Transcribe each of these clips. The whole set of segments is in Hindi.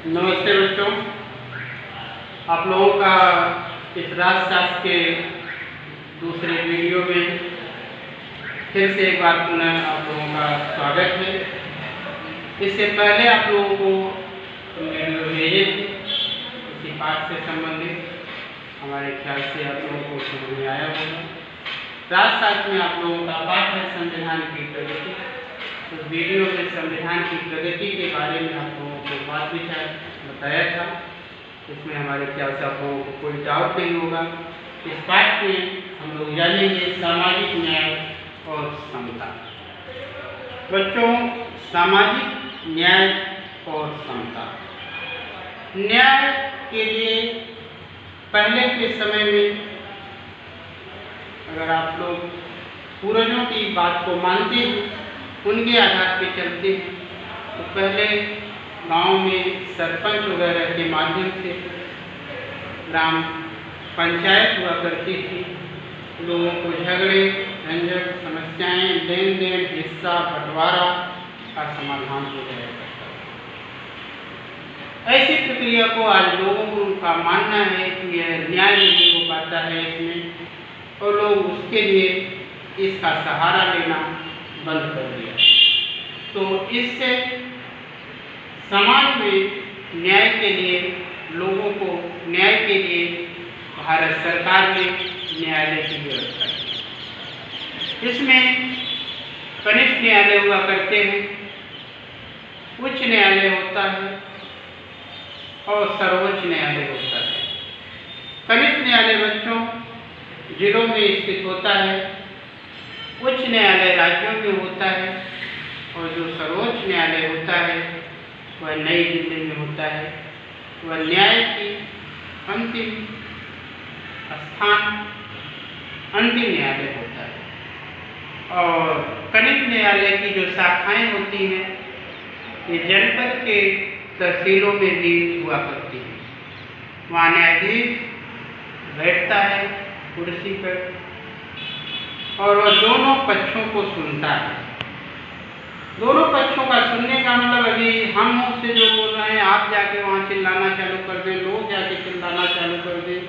नमस्ते बच्चों, आप लोगों का इस राजशास्त्र के दूसरे वीडियो में फिर से एक बार पुनः आप लोगों का स्वागत है। इससे पहले आप लोगों को वीडियो भेजे थे इसी पाठ से संबंधित, हमारे ख्याल से आप लोगों को समझ में आया होगा। राजशास्त्र में आप लोगों का पाठ है संविधान की प्रगति। उस वीडियो में संविधान की प्रगति के बारे में आप लोगों को बात विचार बताया था। इसमें हमारे ख्याल से आप लोगों को कोई डाउट नहीं होगा। इस पाठ में हम लोग जानेंगे सामाजिक न्याय और समता। बच्चों, सामाजिक न्याय और समता, न्याय के लिए पहले के समय में अगर आप लोग पूर्वजों की बात को मानते हैं, उनके आधार पर चलते हैं, तो पहले गांव में सरपंच वगैरह के माध्यम से ग्राम पंचायत हुआ करती थी। लोगों को झगड़े झंझट समस्याएं लेन देन हिस्सा बंटवारा का समाधान हो जाया करता है। ऐसी प्रक्रिया को आज लोगों को उनका मानना है कि यह न्याय नहीं हो पाता है इसमें, और लोग उसके लिए इसका सहारा लेना बंद कर दिया। तो इससे समाज में न्याय के लिए, लोगों को न्याय के लिए भारत सरकार ने न्यायालय की व्यवस्था की। इसमें कनिष्ठ न्यायालय हुआ करते हैं, उच्च न्यायालय होता है और सर्वोच्च न्यायालय होता है। कनिष्ठ न्यायालय बच्चों जिलों में स्थित होता है, उच्च न्यायालय राज्यों में होता है, और जो सर्वोच्च न्यायालय होता है वह नई दिल्ली में होता है। वह न्याय की अंतिम स्थान, अंतिम न्यायालय होता है। और कनिष्ठ न्यायालय की जो शाखाएं होती हैं, ये जनपद के तहसीलों में भी हुआ करती हैं। वहाँ न्यायाधीश बैठता है कुर्सी पर और वह दोनों पक्षों को सुनता है। दोनों पक्षों का सुनने का मतलब, अभी हम उससे जो बोल रहे हैं आप जाके वहाँ चिल्लाना चालू कर दें, लोग जाके चिल्लाना चालू कर दें,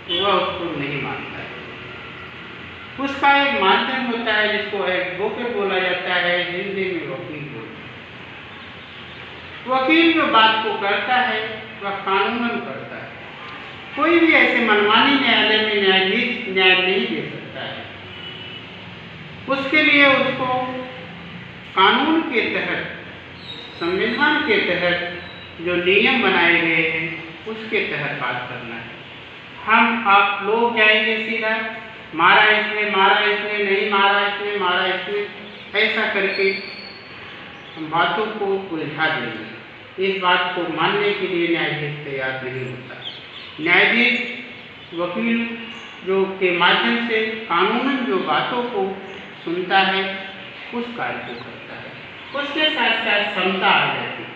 तो वह उसको नहीं मानता है। उसका एक माध्यम होता है जिसको एडवोकेट बोला जाता है, हिंदी में वकील बोलते हैं। वकील जो बात को करता है वह कानूनन करता है। कोई भी ऐसे मनमानी न्यायालय में न्यायाधीश न्याय नहीं दे सकता है। उसके लिए उसको कानून के तहत, संविधान के तहत जो नियम बनाए गए हैं उसके तहत बात करना है। हम आप लोग जाएंगे सीधा मारा इसने, नहीं मारा इसने, मारा इसने, ऐसा करके हम बातों को उलझा देंगे। इस बात को मानने के लिए न्यायाधीश तैयार नहीं होता। न्यायाधीश वकील जो के माध्यम से कानूनन जो बातों को सुनता है उस कार्य को करता है। उसके साथ साथ समता आ जाती है।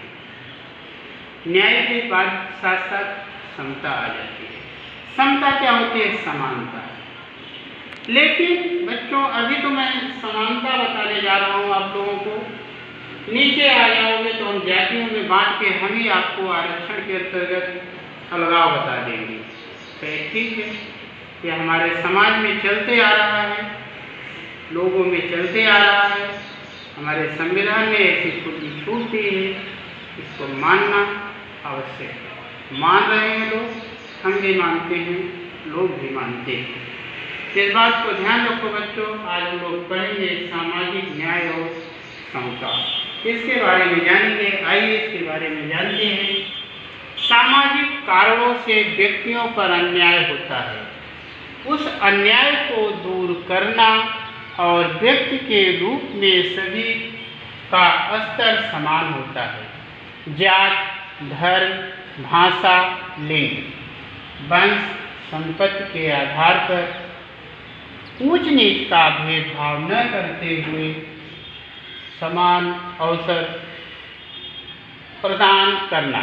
न्याय के बाद साथ साथ समता आ जाती है। समता क्या होती है? समानता। लेकिन बच्चों अभी तो मैं समानता बताने जा रहा हूँ आप लोगों को। नीचे आ जाओगे तो हम जातियों में बांट के हम ही आपको आरक्षण के अंतर्गत अलगाव बता देंगे। तो ठीक है, ये हमारे समाज में चलते आ रहा है, लोगों में चलते आ रहा है। हमारे संविधान ने ऐसी खुली छूट दी है, इसको मानना आवश्यक है। मान रहे हैं लोग, हम भी मानते हैं, लोग भी मानते हैं। इस बात को ध्यान रखो बच्चों। आज हम लोग पढ़ेंगे सामाजिक न्याय और समता। इसके बारे में जानेंगे। आइए इसके बारे में जानते हैं। सामाजिक कारणों से व्यक्तियों पर अन्याय होता है। उस अन्याय को दूर करना और व्यक्ति के रूप में सभी का स्तर समान होता है। जात, धर्म, भाषा, लिंग, वंश, संपत्ति के आधार पर ऊंच नीच का भेदभाव न करते हुए समान अवसर प्रदान करना,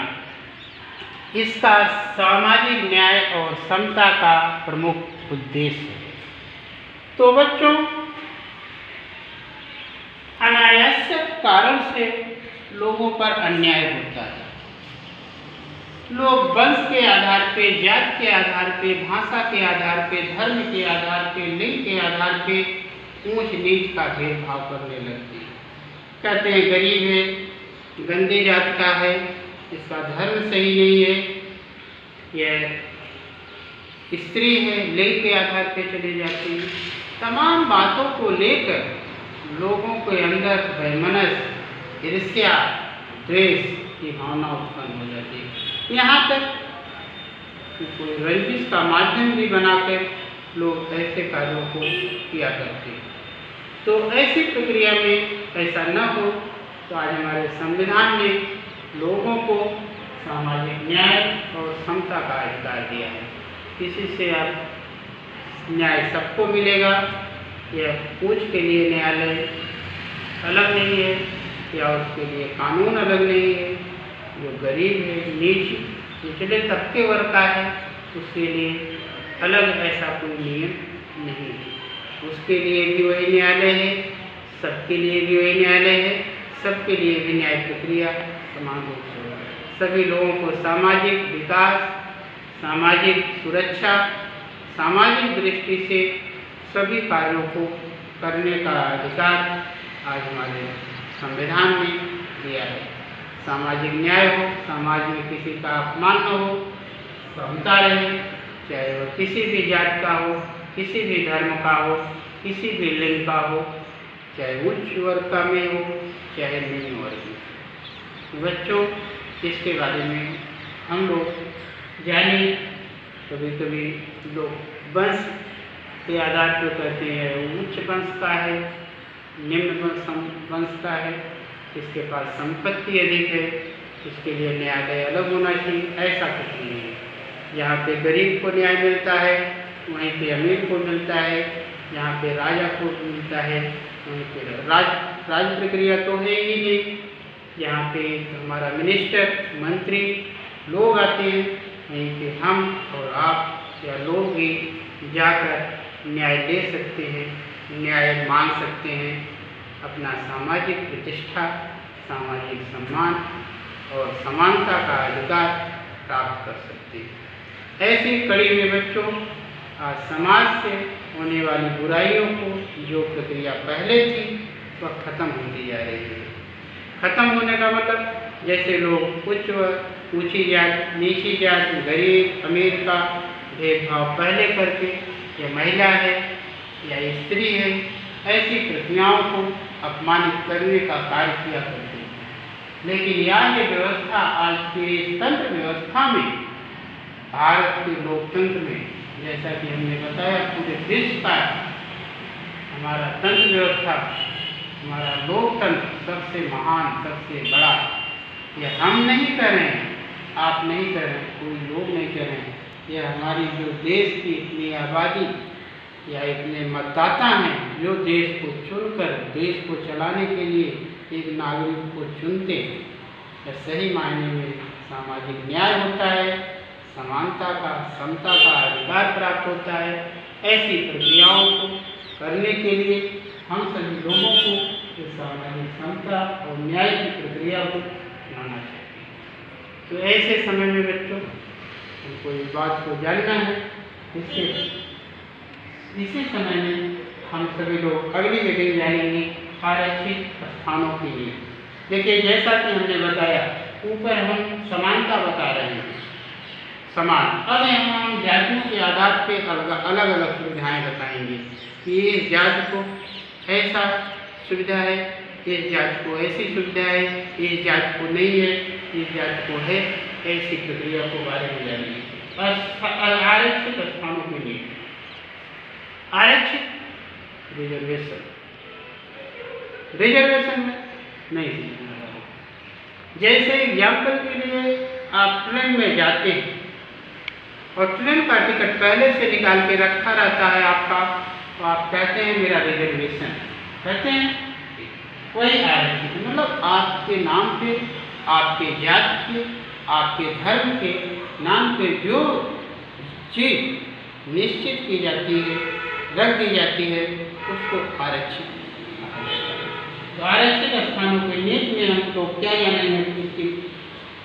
इसका सामाजिक न्याय और समता का प्रमुख उद्देश्य है। तो बच्चों, अनायास कारण से लोगों पर अन्याय होता है। लोग वंश के आधार पे, जात के आधार पे, भाषा के आधार पे, धर्म के आधार पे, लिंग के आधार पे ऊंच नीच का भेदभाव करने लगते हैं। कहते हैं गरीब है, गंदे जात का है, इसका धर्म सही नहीं है, यह स्त्री है, लिंग के आधार पे चले जाते हैं। तमाम बातों को लेकर लोगों के अंदर वैमनस्य, ईर्ष्या, द्वेष की भावना उत्पन्न हो जाती है। यहाँ तक कि कोई रंजिश का माध्यम भी बनाकर लोग ऐसे कार्यों को किया करते हैं। तो ऐसी प्रक्रिया में ऐसा न हो तो आज हमारे संविधान ने लोगों को सामाजिक न्याय और समता का अधिकार दिया है। किसी से आप न्याय सबको मिलेगा, यह ऊंच के लिए न्यायालय अलग नहीं है या उसके लिए कानून अलग नहीं है। जो गरीब है, निचले तबके वर्ग का है, उसके लिए अलग ऐसा कोई नियम नहीं है। उसके लिए भी वही न्यायालय है, सबके लिए भी वही न्यायालय है, सबके लिए भी न्याय प्रक्रिया समान रूप से होगी। सभी लोगों को सामाजिक विकास, सामाजिक सुरक्षा, सामाजिक दृष्टि से सभी कार्यों को करने का अधिकार आज हमारे संविधान ने दिया है। सामाजिक न्याय हो, समाज में किसी का अपमान न हो, समता रहे, चाहे वह किसी भी जात का हो, किसी भी धर्म का हो, किसी भी लिंग का हो, चाहे उच्च वर्ग का में हो, चाहे निम्न वर्ग में। बच्चों, इसके बारे में हम लोग जाने। कभी कभी लोग वंश के आधार पर कहते हैं उच्च वंश का है, निम्न वंश का है, इसके पास संपत्ति अधिक है, इसके लिए न्यायालय अलग होना चाहिए। ऐसा कुछ नहीं है। यहाँ पे गरीब को न्याय मिलता है, वहीं पे अमीर को मिलता है। यहाँ पे राजा को मिलता है, वहीं पे राज प्रक्रिया तो है ही नहीं। यहाँ पे हमारा मिनिस्टर, मंत्री लोग आते हैं, वहीं पे हम और आप या लोग भी जाकर न्याय ले सकते हैं, न्याय मांग सकते हैं, अपना सामाजिक प्रतिष्ठा, सामाजिक सम्मान और समानता का अधिकार प्राप्त कर सकते हैं। ऐसी कड़ी में बच्चों, आज समाज से होने वाली बुराइयों को जो प्रक्रिया पहले थी वह खत्म होती जा रही है। खत्म होने का मतलब जैसे लोग उच्च ऊंची जात, नीची जात, गरीब अमीर का भेदभाव पहले करके यह महिला है या स्त्री है, ऐसी प्रक्रियाओं को अपमानित करने का कार्य किया करते हैं। लेकिन यह व्यवस्था आज के तंत्र व्यवस्था में, भारत के लोकतंत्र में, जैसा कि हमने बताया पूरे विश्व का हमारा तंत्र व्यवस्था, हमारा लोकतंत्र सबसे महान, सबसे बड़ा। यह हम नहीं कर रहे हैं, आप नहीं कर रहे हैं, कोई लोग नहीं कर रहे हैं। यह हमारी जो देश की इतनी आबादी या इतने मतदाता हैं, जो देश को चुनकर देश को चलाने के लिए एक नागरिक को चुनते हैं, यह सही मायने में सामाजिक न्याय होता है, समानता का, समता का अधिकार प्राप्त होता है। ऐसी प्रक्रियाओं को करने के लिए हम सभी लोगों को इस सामाजिक समता और न्याय की प्रक्रिया को अपनाना चाहिए। तो ऐसे समय में बच्चों, हमको इस बात को जानना है, इसी समय में हम सभी लोग अगली मीटिंग जानेंगे आरक्षित स्थानों के लिए। देखिए, जैसा कि हमने बताया, ऊपर हम समानता बता रहे हैं, समान। अब हम जातियों के आधार पे अलग अलग सुविधाएं बताएंगे कि इस जाति को ऐसा सुविधा है, इस जाति को ऐसी सुविधा है, इस जाति को नहीं है, इस जाति को है। ऐसी प्रक्रिया को बारे में जानेंगे। आरक्षित स्थानों के लिए आरक्षित रिजर्वेशन में नहीं। जैसे एग्जाम्पल के लिए आप ट्रेन में जाते हैं और ट्रेन का टिकट पहले से निकाल के रखा रहता है आपका, तो आप कहते हैं मेरा रिजर्वेशन, कहते हैं वही आरक्षित। मतलब आपके नाम पे, आपके जाति के, आपके धर्म के नाम पे जो चीज निश्चित की जाती है, रख दी जाती है, उसको आरक्षित कहा जाता है। तो आरक्षित स्थानों के नीति में हमको क्या जानेंगे, उसकी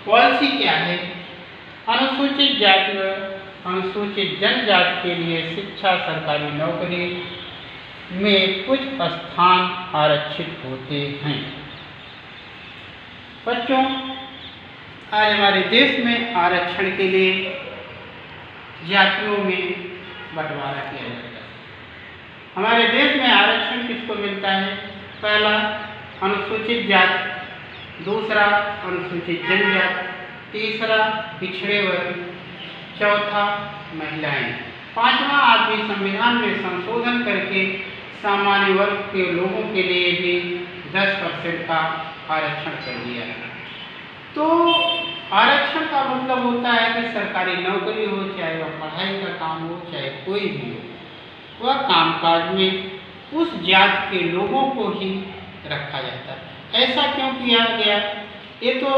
पॉलिसी क्या है, अनुसूचित जाति व अनुसूचित जनजाति के लिए शिक्षा, सरकारी नौकरी में कुछ स्थान आरक्षित होते हैं। बच्चों, आज हमारे देश में आरक्षण के लिए जातियों में बंटवारा किया जाता है। हमारे देश में आरक्षण किसको मिलता है? पहला अनुसूचित जाति, दूसरा अनुसूचित जनजाति, तीसरा पिछड़े वर्ग, चौथा महिलाएं, पांचवा आदमी संविधान में संशोधन करके सामान्य वर्ग के लोगों के लिए भी 10% का आरक्षण कर दिया है। तो आरक्षण का मतलब होता है कि सरकारी नौकरी हो, चाहे वह पढ़ाई का काम हो, चाहे कोई भी हो, वह कामकाज में उस जाति के लोगों को ही रखा जाता है। ऐसा क्यों किया गया? ये तो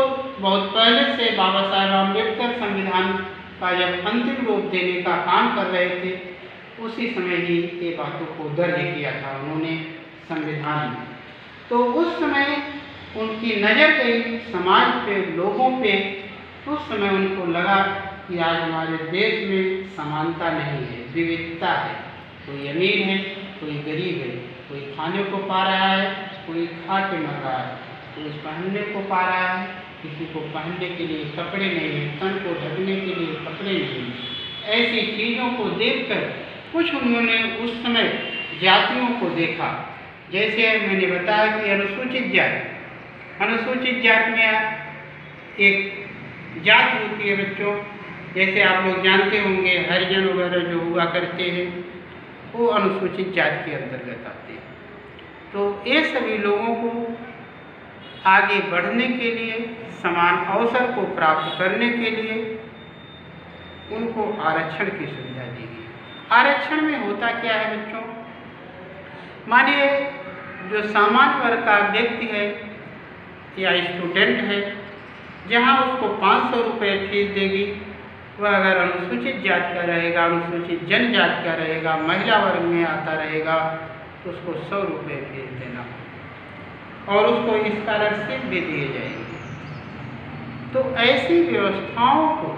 बहुत पहले से बाबा साहेब अम्बेडकर संविधान का जब अंतिम रूप देने का काम कर रहे थे, उसी समय ही ये बातों को दर्ज किया था उन्होंने संविधान में। तो उस समय उनकी नज़र गई समाज पे, लोगों पे। उस समय उनको लगा कि आज हमारे देश में समानता नहीं है, विविधता है। कोई अमीर है, कोई गरीब है, कोई खाने को पा रहा है, कोई खा के मर रहा है, कोई पहनने को पा रहा है, किसी को पहनने के लिए कपड़े नहीं हैं, तन को ढकने के लिए कपड़े नहीं हैं। ऐसी चीज़ों को देखकर कुछ उन्होंने उस समय जातियों को देखा। जैसे मैंने बताया कि अनुसूचित जाति में एक जाति होती है बच्चों, जैसे आप लोग जानते होंगे हरिजन वगैरह जो हुआ करते हैं, वो अनुसूचित जाति के अंतर्गत आते हैं। तो ये सभी लोगों को आगे बढ़ने के लिए, समान अवसर को प्राप्त करने के लिए उनको आरक्षण की सुविधा दी गई। आरक्षण में होता क्या है बच्चों? मानिए जो सामान्य वर्ग का व्यक्ति है या स्टूडेंट है, जहाँ उसको 500 रुपये फीस देगी, वह अगर अनुसूचित जाति का रहेगा, अनुसूचित जनजाति का रहेगा, महिला वर्ग में आता रहेगा, तो उसको 100 रुपये फीस देना और उसको स्कॉलरशिप भी दिए जाएंगे। तो ऐसी व्यवस्थाओं को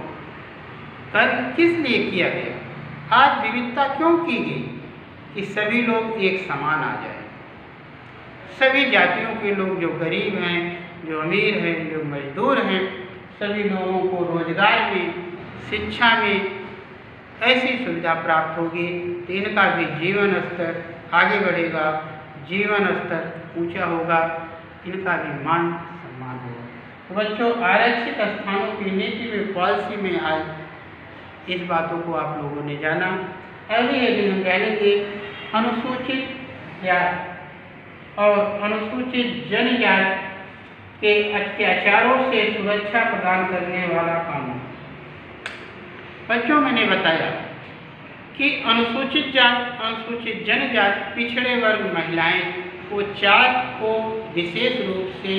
कर किस लिए किया गया? आज विविधता क्यों की गई? कि सभी लोग एक समान आ जाए। सभी जातियों के लोग, जो गरीब हैं, जो अमीर हैं, जो मजदूर हैं, सभी लोगों को रोजगार में, शिक्षा में ऐसी सुविधा प्राप्त होगी तो इनका भी जीवन स्तर आगे बढ़ेगा, जीवन स्तर ऊंचा होगा, इनका भी मान सम्मान होगा। तो बच्चों, आरक्षित स्थानों की नीति में, पॉलिसी में आज इस बातों को आप लोगों ने जाना। अभी हम जानेंगे अनुसूचित जाति और अनुसूचित जनजाति के अत्याचारों से सुरक्षा प्रदान करने वाला कानून। बच्चों, मैंने बताया कि अनुसूचित जाति, अनुसूचित जनजाति, पिछड़े वर्ग, महिलाएं को 4 को विशेष रूप से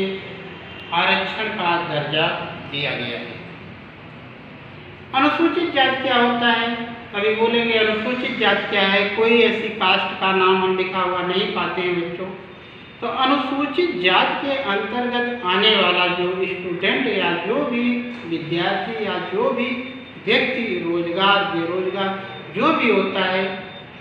आरक्षण का दर्जा दिया गया है। अनुसूचित जाति क्या होता है? अभी बोलेंगे अनुसूचित जाति क्या है। कोई ऐसी कास्ट का नाम हम लिखा हुआ नहीं पाते हैं बच्चों। तो अनुसूचित जाति के अंतर्गत आने वाला जो स्टूडेंट या जो भी विद्यार्थी या जो भी व्यक्ति, रोजगार, बेरोजगार जो भी होता है,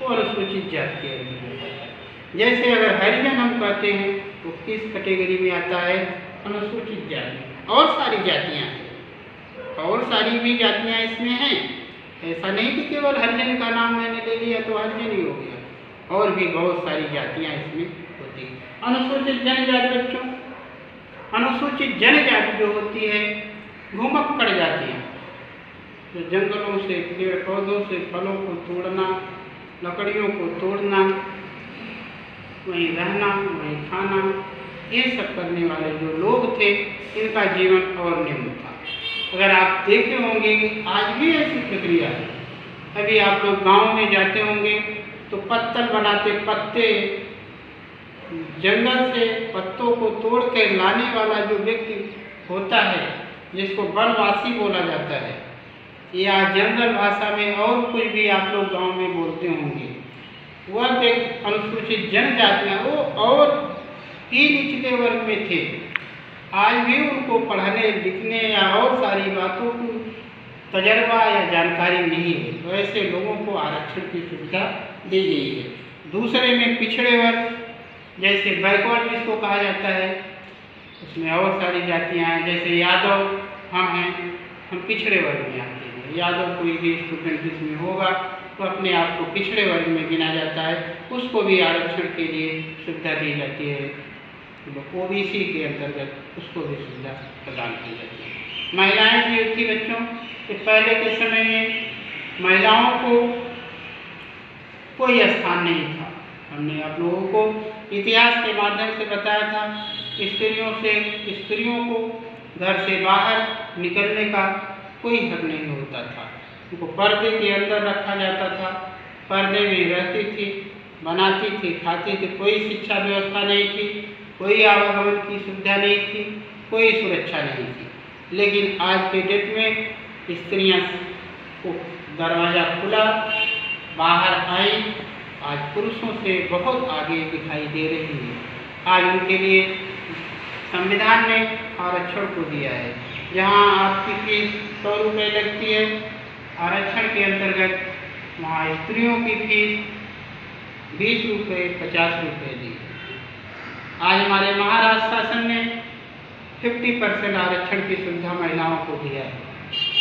वो अनुसूचित जाति के अंतर्गत आता है। जैसे अगर हरिजन हम कहते हैं तो किस कैटेगरी में आता है? अनुसूचित जाति। और सारी जातियाँ हैं, और सारी भी जातियाँ इसमें हैं। ऐसा नहीं कि केवल हरिजन का नाम मैंने ले लिया तो हरिजन ही हो गया, और भी बहुत सारी जातियाँ इसमें होती हैं। अनुसूचित जनजाति बच्चों, अनुसूचित जनजाति जो होती है, घुमक्कड़ जातियाँ, जो जंगलों से, पेड़ पौधों से फलों को तोड़ना, लकड़ियों को तोड़ना, वहीं रहना, वहीं खाना, ये सब करने वाले जो लोग थे, इनका जीवन और निम्न था। अगर आप देखे होंगे कि आज भी ऐसी प्रक्रिया है। अभी आप लोग गांव में जाते होंगे तो पत्तल बनाते, पत्ते जंगल से पत्तों को तोड़ के लाने वाला जो व्यक्ति होता है, जिसको वनवासी बोला जाता है, या जनरल भाषा में और कुछ भी आप लोग गांव में बोलते होंगे, वह व्यक्ति अनुसूचित जनजाति में, वो और ही निचले वर्ग में थे। आज भी उनको पढ़ने लिखने या और सारी बातों को तजर्बा या जानकारी नहीं है, तो ऐसे लोगों को आरक्षण की सुविधा दी गई है। दूसरे में पिछड़े वर्ग, जैसे बैकवर्ड जिसको कहा जाता है, उसमें और सारी जातियाँ हैं, जैसे यादव हम हैं, हम पिछड़े वर्ग में आते हैं। यादव कोई भी स्टूडेंट जिसमें होगा तो अपने आप को पिछड़े वर्ग में गिना जाता है, उसको भी आरक्षण के लिए सुविधा दी जाती है। ओबीसी के अंतर्गत उसको भी सुविधा प्रदान की जाती है। महिलाएं भी थी बच्चों, कि पहले के समय में महिलाओं को कोई स्थान नहीं था। हमने आप लोगों को इतिहास के माध्यम से बताया था, स्त्रियों को घर से बाहर निकलने का कोई हक नहीं होता था। उनको पर्दे के अंदर रखा जाता था, पर्दे में रहती थी, बनाती थी, खाती थी, कोई शिक्षा व्यवस्था नहीं थी, कोई आवागमन की सुविधा नहीं थी, कोई सुरक्षा नहीं थी। लेकिन आज के डेट में स्त्रियां को दरवाज़ा खुला, बाहर आई, आज पुरुषों से बहुत आगे दिखाई दे रही है। आज उनके लिए संविधान ने आरक्षण को दिया है। जहाँ आपकी फीस 100 रुपये लगती है आरक्षण के अंतर्गत, वहाँ स्त्रियों की फीस 20 रुपये 50 रुपये दी। आज हमारे महाराष्ट्र शासन ने 50% आरक्षण की सुविधा महिलाओं को दिया है।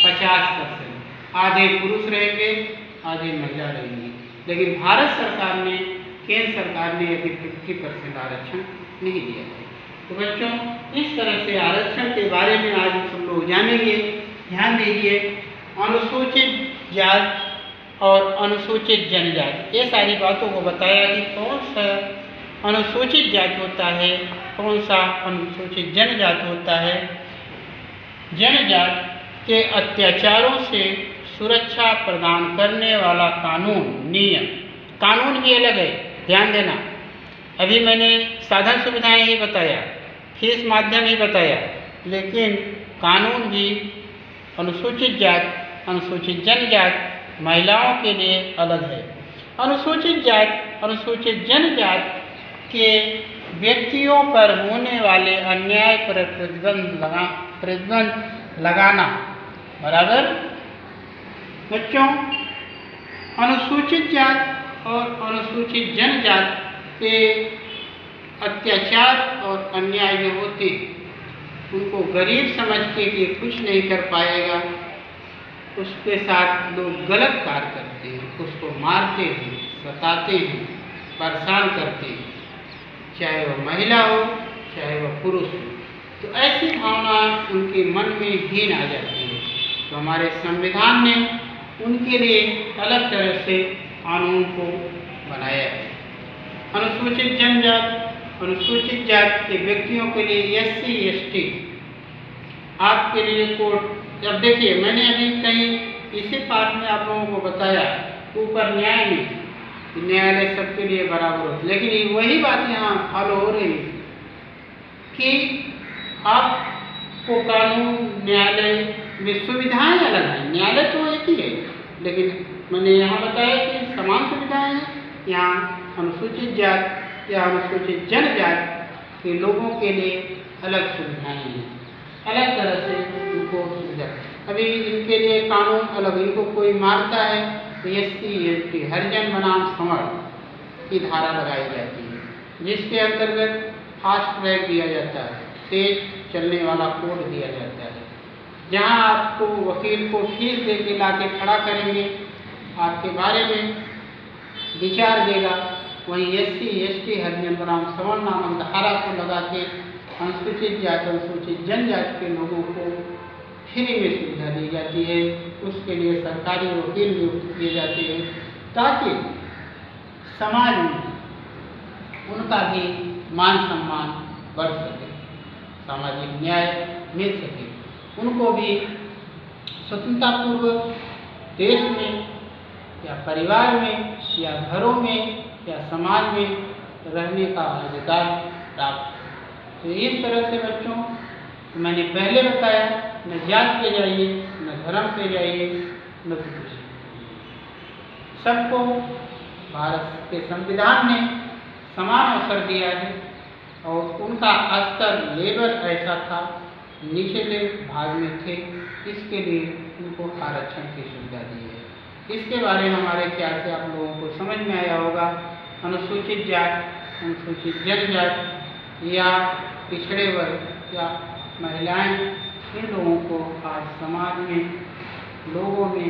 50%, आधे पुरुष रहेंगे, आधे महिला रहेंगी। लेकिन भारत सरकार ने, केंद्र सरकार ने अभी 50% आरक्षण नहीं दिया है। तो बच्चों, इस तरह से आरक्षण के बारे में आज हम लोग जानेंगे। ध्यान दीजिए, अनुसूचित जाति और अनुसूचित जनजाति, ये सारी बातों को बताया कि कौन सा अनुसूचित जाति होता है, कौन सा अनुसूचित जनजाति होता है। जनजाति के अत्याचारों से सुरक्षा प्रदान करने वाला कानून, नियम, कानून भी अलग है, ध्यान देना। अभी मैंने साधन सुविधाएं ही बताया, फीस माध्यम ही बताया, लेकिन कानून भी अनुसूचित जाति, अनुसूचित जनजाति, महिलाओं के लिए अलग है। अनुसूचित जाति, अनुसूचित जनजाति के व्यक्तियों पर होने वाले अन्याय पर प्रतिबंध लगाना, बराबर। बच्चों, अनुसूचित जाति और अनुसूचित जनजाति के अत्याचार और अन्याय जो होते हैं, उनको गरीब समझ के कि कुछ नहीं कर पाएगा, उसके साथ लोग गलत कार्य करते हैं, उसको मारते हैं, सताते हैं, परेशान करते हैं, चाहे वह महिला हो चाहे वह पुरुष हो। तो ऐसी भावना उनके मन में हीन आ जाती है। तो हमारे संविधान ने उनके लिए अलग तरह से कानून को बनाया है। अनुसूचित जनजाति, अनुसूचित जाति के व्यक्तियों के लिए SC ST आपके लिए कोड। अब देखिए, मैंने अभी कहीं इसी पाठ में आप लोगों को बताया ऊपर न्याय में, न्यायालय सबके लिए बराबर होता है, लेकिन वही बात यहाँ फॉलो हो रही है कि आपको कानून, न्यायालय में सुविधाएं अलग हैं। न्यायालय तो एक ही है, लेकिन मैंने यहाँ बताया कि समान सुविधाएं हैं। यहाँ अनुसूचित जाति या अनुसूचित जनजाति के लोगों के लिए अलग सुविधाएं हैं, अलग तरह से उनको सुविधा। अभी इनके लिए कानून अलग, इनको कोई मारता है तो SC ST हरिजन बनाम समर की धारा लगाई जाती है, जिसके अंतर्गत फास्ट ट्रैक दिया जाता है, तेज चलने वाला कोड दिया जाता है। जहां आपको वकील को फीस दे के ला के खड़ा करेंगे, आपके बारे में विचार देगा, वहीं SC ST हरिजन बनाम समर नामक धारा को लगा के अनुसूचित जाति, अनुसूचित जनजाति के लोगों को फ्री में सुविधा दी जाती है। उसके लिए सरकारी वकील नियुक्त किए जाते हैं, ताकि समाज में उनका भी मान सम्मान बढ़ सके, सामाजिक न्याय मिल सके, उनको भी स्वतंत्रतापूर्वक देश में या परिवार में या घरों में या समाज में रहने का अधिकार प्राप्त। तो इस तरह से बच्चों, मैंने पहले बताया, न जात पे जाइए, न धर्म पे जाइए, न कुछ, सबको भारत के संविधान ने समान अवसर दिया है। और उनका स्तर, लेवल ऐसा था निचले भाग में थे, इसके लिए उनको आरक्षण की सुविधा दी है। इसके बारे में हमारे ख्याल से आप लोगों को समझ में आया होगा। अनुसूचित जाति, अनुसूचित जनजाति या पिछड़े वर्ग या महिलाएं, इन लोगों को आज समाज में लोगों में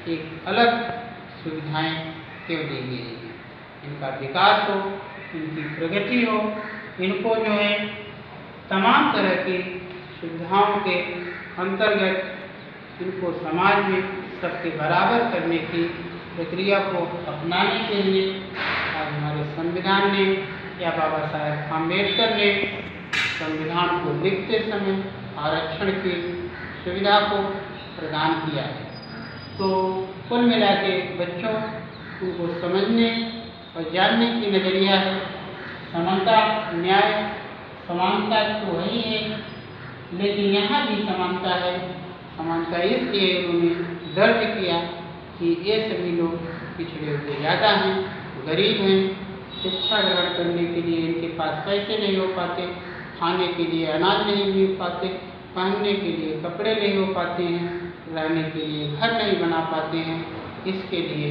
एक अलग सुविधाएं क्यों दी गई हैं। इनका विकास हो, इनकी प्रगति हो, इनको जो है तमाम तरह की सुविधाओं के अंतर्गत इनको समाज में सबके बराबर करने की प्रक्रिया को अपनाने के लिए आज हमारे संविधान ने या बाबा साहेब आम्बेडकर ने संविधान को लिखते समय आरक्षण की सुविधा को प्रदान किया है। तो कुल मिला के बच्चों, उनको समझने और जानने की नज़रिया है समानता, न्याय, समानता तो वही है, लेकिन यहाँ भी समानता है। समानता इसलिए उन्होंने दर्ज किया कि ये सभी लोग पिछड़े हुए ज़्यादा हैं, गरीब हैं, शिक्षा ग्रहण करने के लिए इनके पास पैसे नहीं हो पाते, खाने के लिए अनाज नहीं मिल पाते, पहनने के लिए कपड़े नहीं हो पाते हैं, रहने के लिए घर नहीं बना पाते हैं। इसके लिए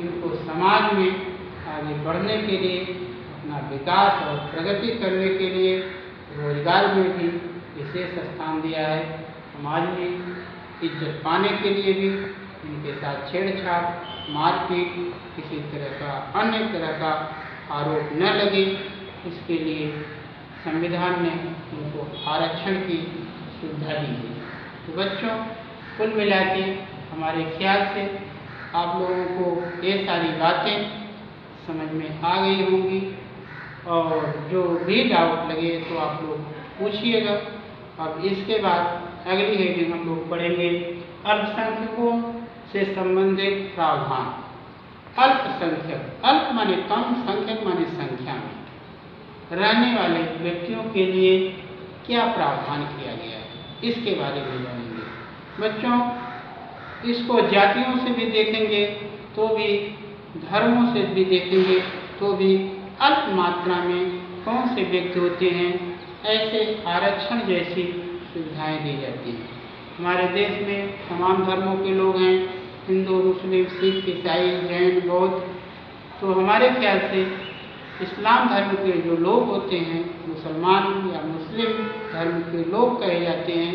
इनको समाज में आगे बढ़ने के लिए, अपना विकास और प्रगति करने के लिए रोजगार में भी विशेष स्थान दिया है। समाज में इज्जत पाने के लिए भी इनके साथ छेड़छाड़, मारपीट, किसी तरह का अन्य तरह का आरोप न लगे, इसके लिए संविधान ने इनको आरक्षण की सुविधा दी है। तो बच्चों, कुल मिला के हमारे ख्याल से आप लोगों को ये सारी बातें समझ में आ गई होंगी, और जो भी डाउट लगे तो आप लोग पूछिएगा। अब इसके बाद अगली हेडिंग हम लोग पढ़ेंगे अल्पसंख्यकों से संबंधित प्रावधान। अल्पसंख्यक, अल्प माने कम, संख्यक माने संख्या में रहने वाले व्यक्तियों के लिए क्या प्रावधान किया गया है, इसके बारे में जानेंगे। बच्चों, इसको जातियों से भी देखेंगे तो भी, धर्मों से भी देखेंगे तो भी अल्प मात्रा में कौन से व्यक्ति होते हैं, ऐसे आरक्षण जैसी सुविधाएं दी जाती हैं। हमारे देश में तमाम धर्मों के लोग हैं, हिंदू, मुस्लिम, सिख, ईसाई, जैन, बौद्ध। तो हमारे ख्याल से इस्लाम धर्म के जो लोग होते हैं, मुसलमान या मुस्लिम धर्म के लोग कहे जाते हैं,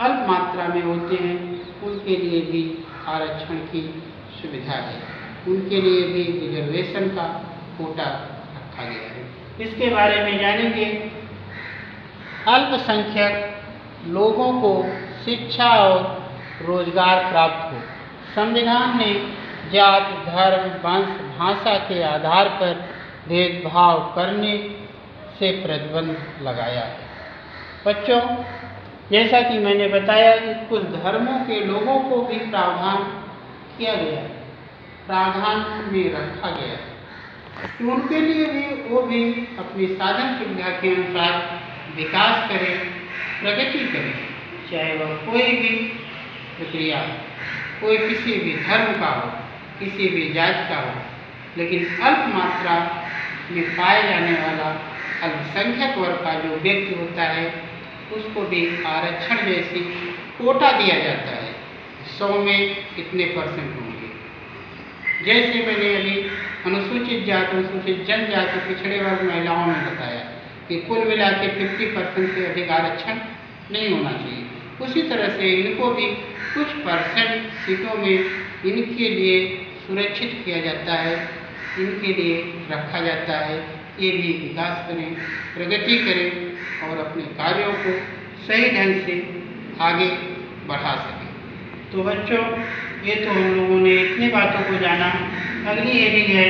अल्प मात्रा में होते हैं, उनके लिए भी आरक्षण की सुविधा है। उनके लिए भी रिजर्वेशन का कोटा रखा गया है। इसके बारे में जानेंगे। अल्पसंख्यक लोगों को शिक्षा और रोजगार प्राप्त हो। संविधान ने जाति, धर्म, वंश, भाषा के आधार पर भेदभाव करने से प्रतिबंध लगाया है। बच्चों, जैसा कि मैंने बताया कि कुछ धर्मों के लोगों को भी प्रावधान किया गया है, प्रावधान में रखा गया है कि उनके लिए भी वो भी अपनी साधन सुविधा के अनुसार विकास करें, प्रगति करें, चाहे वह कोई भी प्रक्रिया हो, कोई किसी भी धर्म का हो, किसी भी जाति का हो, लेकिन अल्प मात्रा में पाए जाने वाला अल्पसंख्यक वर्ग का जो व्यक्ति होता है, उसको भी आरक्षण जैसी कोटा दिया जाता है। 100 में कितने % होंगे। जैसे मैंने अभी अनुसूचित जाति, अनुसूचित जनजाति, पिछड़े वर्ग महिलाओं में बताया कि कुल मिला के 50% से अधिक आरक्षण नहीं होना चाहिए। उसी तरह से इनको भी कुछ % सीटों में इनके लिए सुरक्षित किया जाता है, इनके लिए रखा जाता है। ये भी विकास करें, प्रगति करें और अपने कार्यों को सही ढंग से आगे बढ़ा सकें। तो बच्चों, ये तो हम लोगों ने इतनी बातों को जाना। अगली हेडिंग है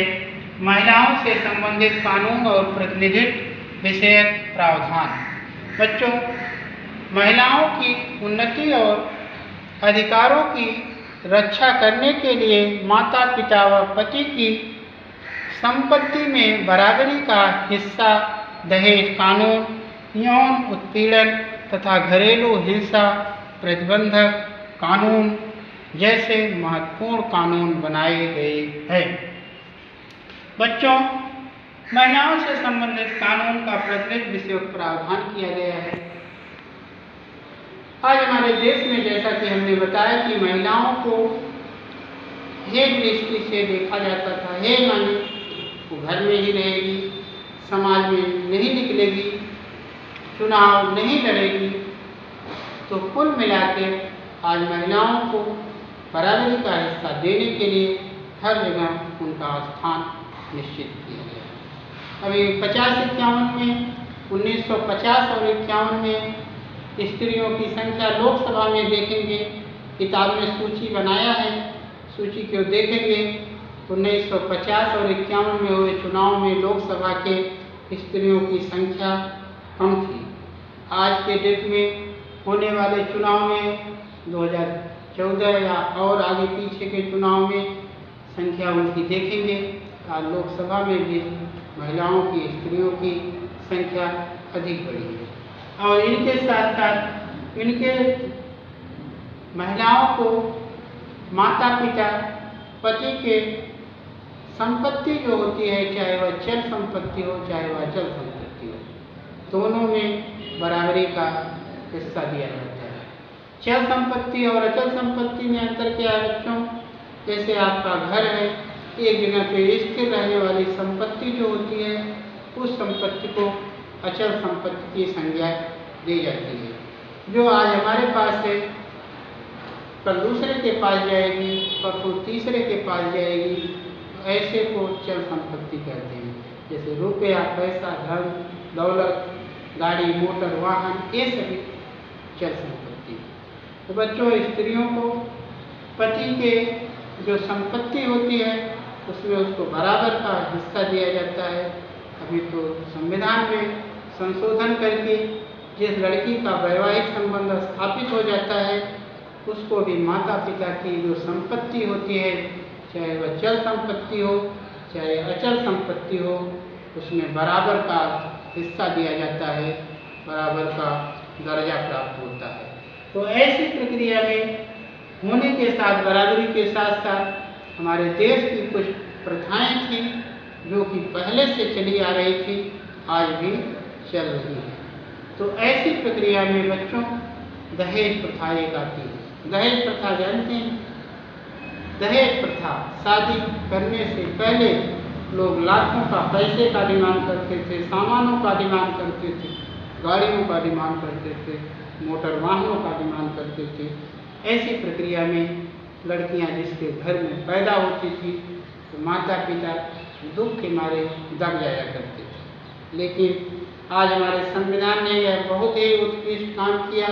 महिलाओं से संबंधित कानून और प्रतिनिधित्व विषयक प्रावधान। बच्चों, महिलाओं की उन्नति और अधिकारों की रक्षा करने के लिए माता पिता व पति की संपत्ति में बराबरी का हिस्सा दहेज कानून, यौन उत्पीड़न तथा घरेलू हिंसा प्रतिबंधक कानून जैसे महत्वपूर्ण कानून बनाए गए हैं। बच्चों, महिलाओं से संबंधित कानून का प्रतिनिधित्व विषयक प्रावधान किया गया है। आज हमारे देश में जैसा कि हमने बताया कि महिलाओं को हे दृष्टि से देखा जाता था, हे मानी वो घर में ही रहेगी, समाज में नहीं निकलेगी, चुनाव नहीं लड़ेगी। तो कुल मिलाकर आज महिलाओं को बराबरी का हिस्सा देने के लिए हर जगह उनका स्थान निश्चित किया गया। अभी 50-51 में 1950 और 51 में स्त्रियों की संख्या लोकसभा में देखेंगे, किताब में सूची बनाया है, सूची को देखेंगे 1950 और 51 में हुए चुनाव में लोकसभा के स्त्रियों की संख्या कम थी। आज के डेट में होने वाले चुनाव में 2014 या और आगे पीछे के चुनाव में संख्या उनकी देखेंगे। आज लोकसभा में भी महिलाओं की, स्त्रियों की संख्या अधिक बढ़ी है। और इनके साथ साथ इनके महिलाओं को माता पिता, पति के संपत्ति जो होती है, चाहे वह चल संपत्ति हो चाहे वह अचल संपत्ति हो, दोनों में बराबरी का हिस्सा दिया जाता है। चल संपत्ति और अचल संपत्ति में अंतर क्या है बच्चों? जैसे आपका घर है, एक जगह पे स्थिर रहने वाली संपत्ति जो होती है, उस संपत्ति को अचल संपत्ति की संज्ञा दी जाती है। जो आज हमारे पास है, कल दूसरे के पास जाएगी, परसों तीसरे के पास जाएगी, ऐसे को चल संपत्ति कहते हैं। जैसे रुपया, पैसा, धन, दौलत, गाड़ी, मोटर, वाहन, ये सभी चल संपत्ति। तो बच्चों, स्त्रियों को पति के जो संपत्ति होती है उसमें उसको बराबर का हिस्सा दिया जाता है। अभी तो संविधान में संशोधन करके जिस लड़की का वैवाहिक संबंध स्थापित हो जाता है उसको भी माता पिता की जो संपत्ति होती है, चाहे वह चल संपत्ति हो चाहे अचल संपत्ति हो, उसमें बराबर का हिस्सा दिया जाता है, बराबर का दर्जा प्राप्त होता है। तो ऐसी प्रक्रिया में होने के साथ, बराबरी के साथ साथ हमारे देश की कुछ प्रथाएं थी जो कि पहले से चली आ रही थी, आज भी चल रही है। तो ऐसी प्रक्रिया में बच्चों दहेज प्रथा एक आती है। दहेज प्रथा जानते हैं? दहेज प्रथा, शादी करने से पहले लोग लाखों का पैसे का डिमांड करते थे, सामानों का डिमांड करते थे, गाड़ियों का डिमांड करते थे, मोटर वाहनों का डिमांड करते थे। ऐसी प्रक्रिया में लड़कियां जिसके घर में पैदा होती थी तो माता पिता दुख के मारे दब जाया करते थे। लेकिन आज हमारे संविधान ने यह बहुत ही उत्कृष्ट काम किया।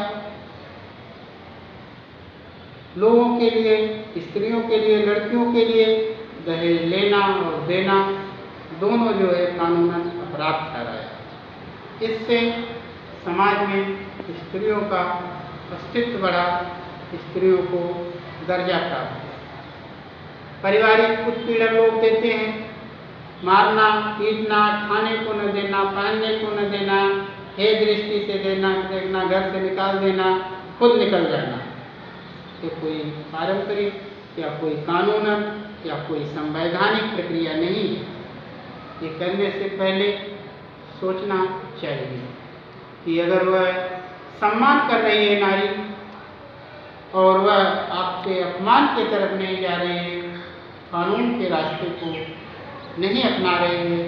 लोगों के लिए, स्त्रियों के लिए, लड़कियों के लिए दहेज लेना और देना दोनों जो है कानूनन अपराध ठहराया। इससे समाज में स्त्रियों का अस्तित्व बढ़ा, स्त्रियों को दर्जा प्राप्त हुआ। पारिवारिक उत्पीड़न लोग देते हैं, मारना, पीटना, खाने को न देना, पहनने को न देना, हे दृष्टि से देखना, घर से निकाल देना, खुद निकल जाना। ये कोई पारंपरिक या कोई कानूनन या कोई संवैधानिक प्रक्रिया नहीं है। ये करने से पहले सोचना चाहिए कि अगर वह सम्मान कर रही है नारी और वह आपके अपमान की तरफ नहीं जा रही है, कानून के रास्ते को नहीं अपना रहे हैं,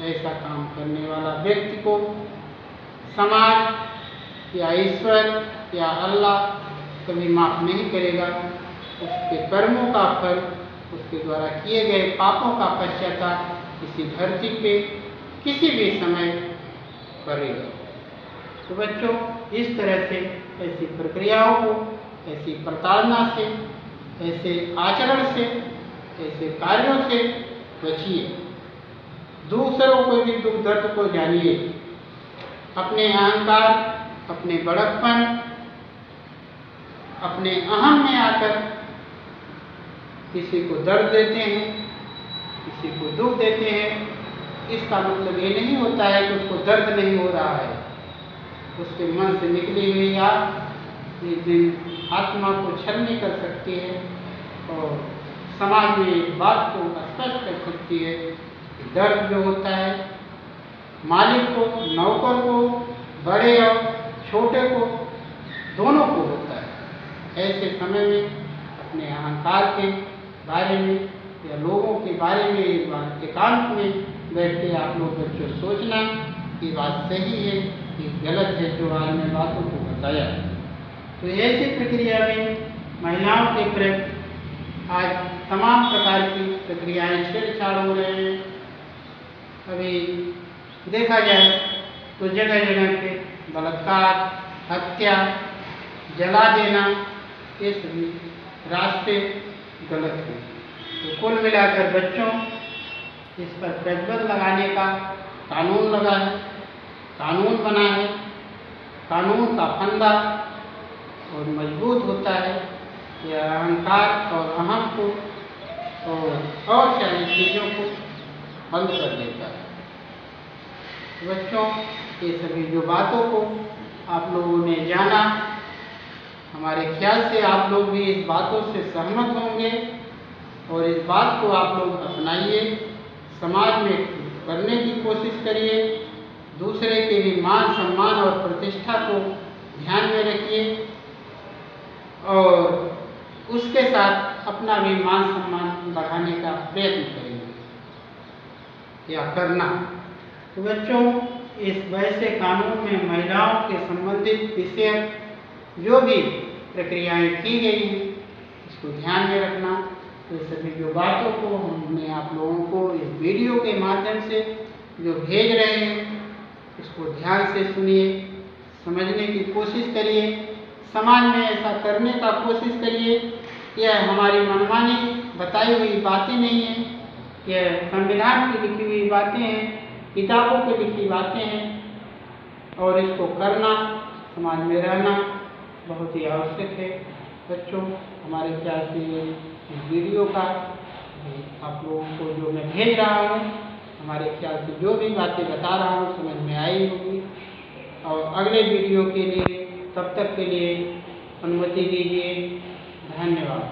ऐसा काम करने वाला व्यक्ति को समाज या ईश्वर या अल्लाह कभी माफ नहीं करेगा। उसके कर्मों का फल, उसके द्वारा किए गए पापों का पश्चाताप इसी धरती पे किसी भी समय करेगा। तो बच्चों, इस तरह से ऐसी प्रक्रियाओं को, ऐसी प्रताड़ना से, ऐसे आचरण से, ऐसे कार्यों से बचिए। दूसरों को भी दुख दर्द को जानिए। अपने अहंकार, अपने बड़कपन, अपने अहम में आकर किसी को दर्द देते हैं, किसी को दुख देते हैं, इसका मतलब ये नहीं होता है कि उसको दर्द नहीं हो रहा है। उसके मन से निकली हुई आग एक दिन आत्मा को छलनी कर सकती है और समाज में एक बात को स्पष्ट कर सकती है कि दर्द जो होता है मालिक को, नौकर को, बड़े और छोटे को दोनों को होता है। ऐसे समय में अपने अहंकार के बारे में या लोगों के बारे में एकांत में बैठ के आप लोग बच्चों सोचना कि बात सही है कि गलत है जो आज मैं बातों को बताया। तो ऐसी प्रक्रिया में महिलाओं के प्रति आज तमाम प्रकार की प्रक्रियाएं छेड़छाड़ हो रहे हैं। अभी देखा जाए तो जगह जगह पे बलात्कार, हत्या, जला देना, ये सभी रास्ते गलत हैं। तो कुल मिलाकर बच्चों इस पर प्रतिबंध लगाने का कानून लगा है, कानून बना है। कानून का फंदा और मजबूत होता है, यह अहंकार और अहम को और सारी चीज़ों को बंद कर देता है। बच्चों ये सभी जो बातों को आप लोगों ने जाना, हमारे ख्याल से आप लोग भी इस बातों से सहमत होंगे और इस बात को आप लोग अपनाइए, समाज में करने की कोशिश करिए, दूसरे के भी मान सम्मान और प्रतिष्ठा को ध्यान में रखिए और उसके साथ अपना भी मान सम्मान बढ़ाने का प्रयत्न करेंगे या करना। तो बच्चों इस वैसे कानून में महिलाओं के संबंधित विषय जो भी प्रक्रियाएं की गई हैं इसको ध्यान में रखना। तो सभी जो बातों को हमने आप लोगों को इस वीडियो के माध्यम से जो भेज रहे हैं इसको ध्यान से सुनिए, समझने की कोशिश करिए, समाज में ऐसा करने का कोशिश करिए। यह हमारी मनमानी बताई हुई बातें नहीं हैं, यह संविधान की लिखी हुई बातें हैं, किताबों की लिखी बातें हैं और इसको करना, समाज में रहना बहुत ही आवश्यक है। बच्चों हमारे ख्याल से इस वीडियो का आप लोगों को जो मैं भेज रहा हूँ, हमारे ख्याल से जो भी बातें बता रहा हूँ समझ में आई होगी। और अगले वीडियो के लिए तब तक के लिए अनुमति दीजिए। धन्यवाद।